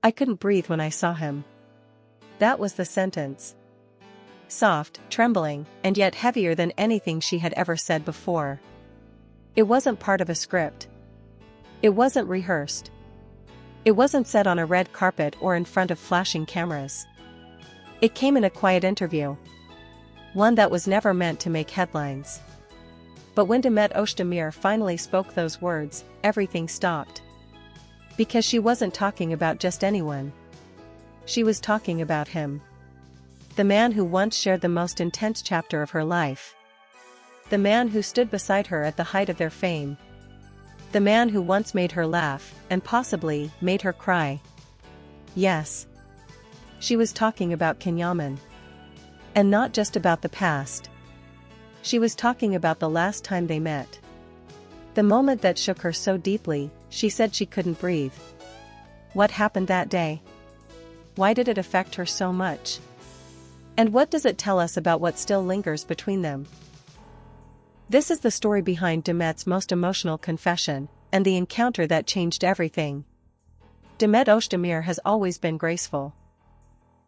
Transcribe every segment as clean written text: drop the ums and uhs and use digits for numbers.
I couldn't breathe when I saw him. That was the sentence. Soft, trembling, and yet heavier than anything she had ever said before. It wasn't part of a script. It wasn't rehearsed. It wasn't said on a red carpet or in front of flashing cameras. It came in a quiet interview. One that was never meant to make headlines. But when Demet Özdemir finally spoke those words, everything stopped. Because she wasn't talking about just anyone. She was talking about him. The man who once shared the most intense chapter of her life. The man who stood beside her at the height of their fame. The man who once made her laugh, and possibly made her cry. Yes. She was talking about Can Yaman. And not just about the past. She was talking about the last time they met. The moment that shook her so deeply, she said she couldn't breathe. What happened that day? Why did it affect her so much? And what does it tell us about what still lingers between them? This is the story behind Demet's most emotional confession, and the encounter that changed everything. Demet Özdemir has always been graceful.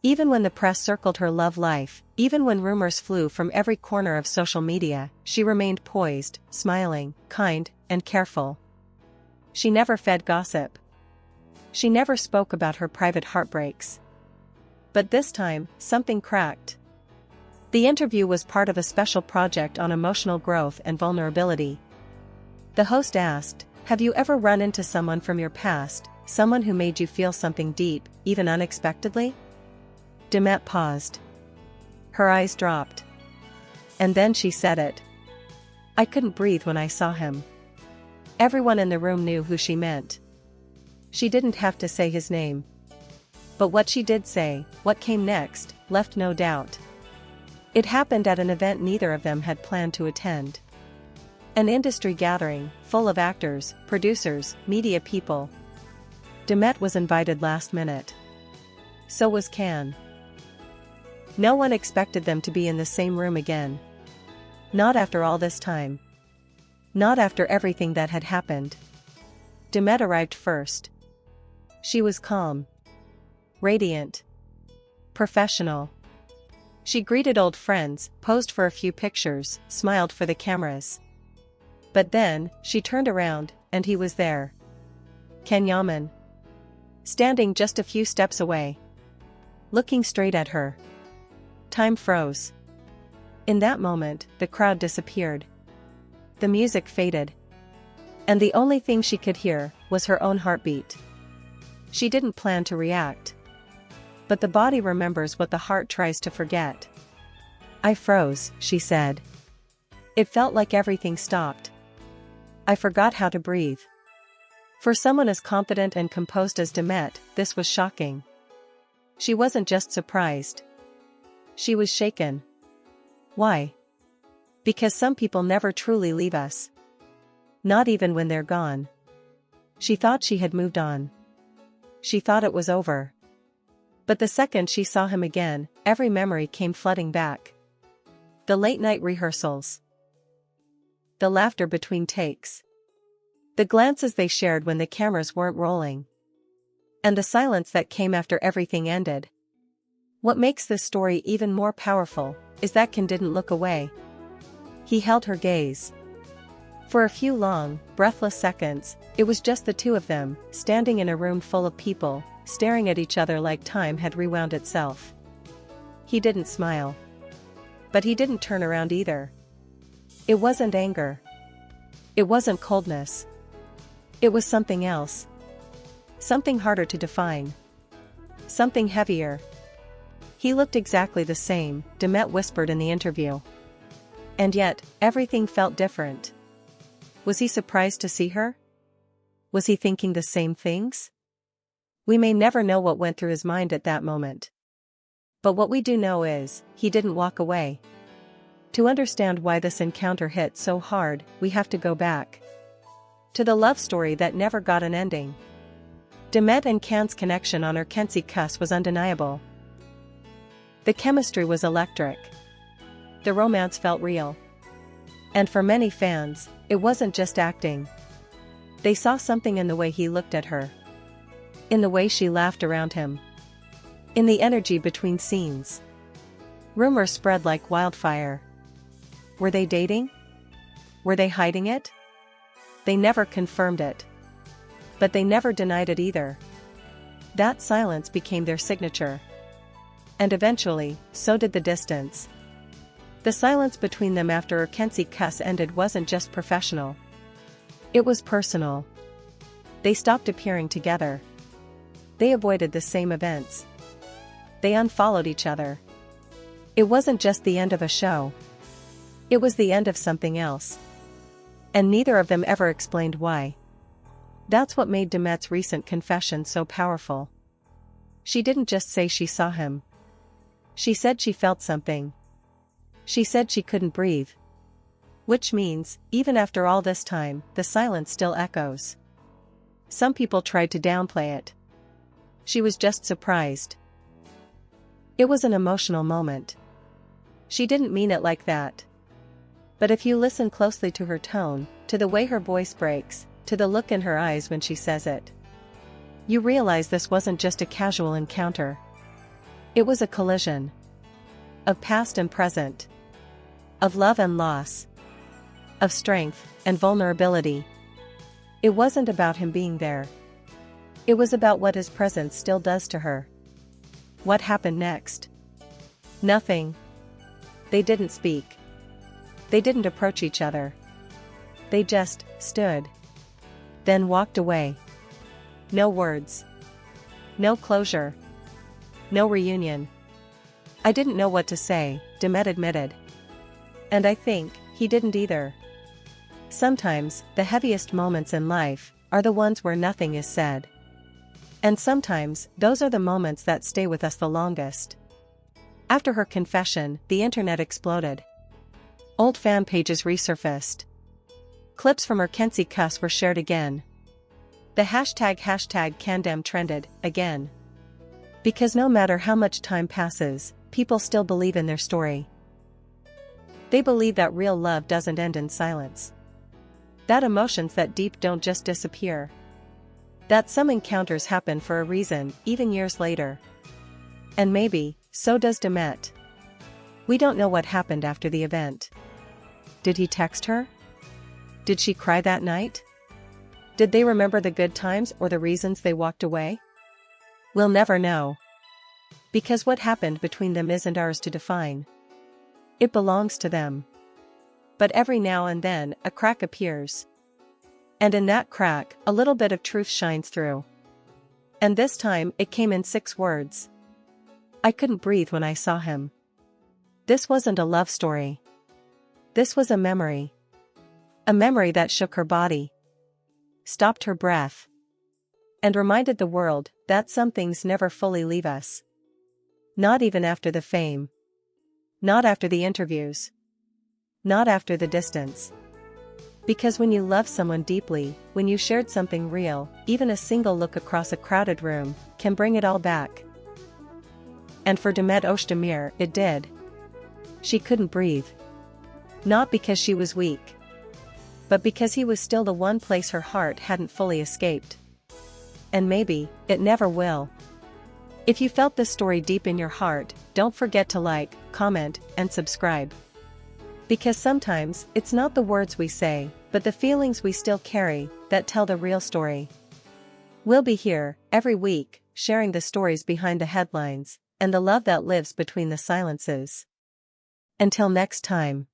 Even when the press circled her love life, even when rumors flew from every corner of social media, she remained poised, smiling, kind, and careful. She never fed gossip. She never spoke about her private heartbreaks. But this time, something cracked. The interview was part of a special project on emotional growth and vulnerability. The host asked, "Have you ever run into someone from your past, someone who made you feel something deep, even unexpectedly?" Demet paused. Her eyes dropped. And then she said it. "I couldn't breathe when I saw him." Everyone in the room knew who she meant. She didn't have to say his name. But what she did say, what came next, left no doubt. It happened at an event neither of them had planned to attend. An industry gathering, full of actors, producers, media people. Demet was invited last minute. So was Can. No one expected them to be in the same room again. Not after all this time. Not after everything that had happened. Demet arrived first. She was calm. Radiant. Professional. She greeted old friends, posed for a few pictures, smiled for the cameras. But then, she turned around, and he was there. Can Yaman. Standing just a few steps away. Looking straight at her. Time froze. In that moment, the crowd disappeared. The music faded. And the only thing she could hear was her own heartbeat. She didn't plan to react. But the body remembers what the heart tries to forget. "I froze," she said. "It felt like everything stopped. I forgot how to breathe." For someone as confident and composed as Demet, this was shocking. She wasn't just surprised. She was shaken. Why? Because some people never truly leave us. Not even when they're gone. She thought she had moved on. She thought it was over. But the second she saw him again, every memory came flooding back. The late-night rehearsals. The laughter between takes. The glances they shared when the cameras weren't rolling. And the silence that came after everything ended. What makes this story even more powerful is that Can didn't look away. He held her gaze. For a few long, breathless seconds, it was just the two of them, standing in a room full of people, staring at each other like time had rewound itself. He didn't smile. But he didn't turn around either. It wasn't anger. It wasn't coldness. It was something else. Something harder to define. Something heavier. "He looked exactly the same," Demet whispered in the interview. And yet, everything felt different. Was he surprised to see her? Was he thinking the same things? We may never know what went through his mind at that moment. But what we do know is, he didn't walk away. To understand why this encounter hit so hard, we have to go back. To the love story that never got an ending. Demet and Can's connection on Erkenci Kus was undeniable. The chemistry was electric. The romance felt real. And for many fans, it wasn't just acting. They saw something in the way he looked at her. In the way she laughed around him. In the energy between scenes. Rumors spread like wildfire. Were they dating? Were they hiding it? They never confirmed it. But they never denied it either. That silence became their signature. And eventually, so did the distance. The silence between them after her Kenzie cuss ended wasn't just professional. It was personal. They stopped appearing together. They avoided the same events. They unfollowed each other. It wasn't just the end of a show. It was the end of something else. And neither of them ever explained why. That's what made Demet's recent confession so powerful. She didn't just say she saw him. She said she felt something. She said she couldn't breathe. Which means, even after all this time, the silence still echoes. Some people tried to downplay it. She was just surprised. It was an emotional moment. She didn't mean it like that. But if you listen closely to her tone, to the way her voice breaks, to the look in her eyes when she says it, you realize this wasn't just a casual encounter. It was a collision. Of past and present. Of love and loss. Of strength and vulnerability. It wasn't about him being there. It was about what his presence still does to her. What happened next? Nothing. They didn't speak. They didn't approach each other. They just stood. Then walked away. No words. No closure. No reunion. I didn't know what to say, Demet admitted. And I think he didn't either. Sometimes, the heaviest moments in life are the ones where nothing is said. And sometimes, those are the moments that stay with us the longest. After her confession, the internet exploded. Old fan pages resurfaced. Clips from her Kenzie cuss were shared again. The hashtag #CanYaman trended, again. Because no matter how much time passes, people still believe in their story. They believe that real love doesn't end in silence. That emotions that deep don't just disappear. That some encounters happen for a reason, even years later. And maybe, so does Demet. We don't know what happened after the event. Did he text her? Did she cry that night? Did they remember the good times or the reasons they walked away? We'll never know. Because what happened between them isn't ours to define. It belongs to them. But every now and then, a crack appears. And in that crack, a little bit of truth shines through. And this time, it came in 6 words. I couldn't breathe when I saw him. This wasn't a love story. This was a memory. A memory that shook her body. Stopped her breath. And reminded the world that some things never fully leave us. Not even after the fame. Not after the interviews. Not after the distance. Because when you love someone deeply, when you shared something real, even a single look across a crowded room can bring it all back. And for Demet Özdemir, it did. She couldn't breathe. Not because she was weak. But because he was still the one place her heart hadn't fully escaped. And maybe, it never will. If you felt this story deep in your heart, don't forget to like, comment, and subscribe. Because sometimes, it's not the words we say, but the feelings we still carry, that tell the real story. We'll be here, every week, sharing the stories behind the headlines, and the love that lives between the silences. Until next time.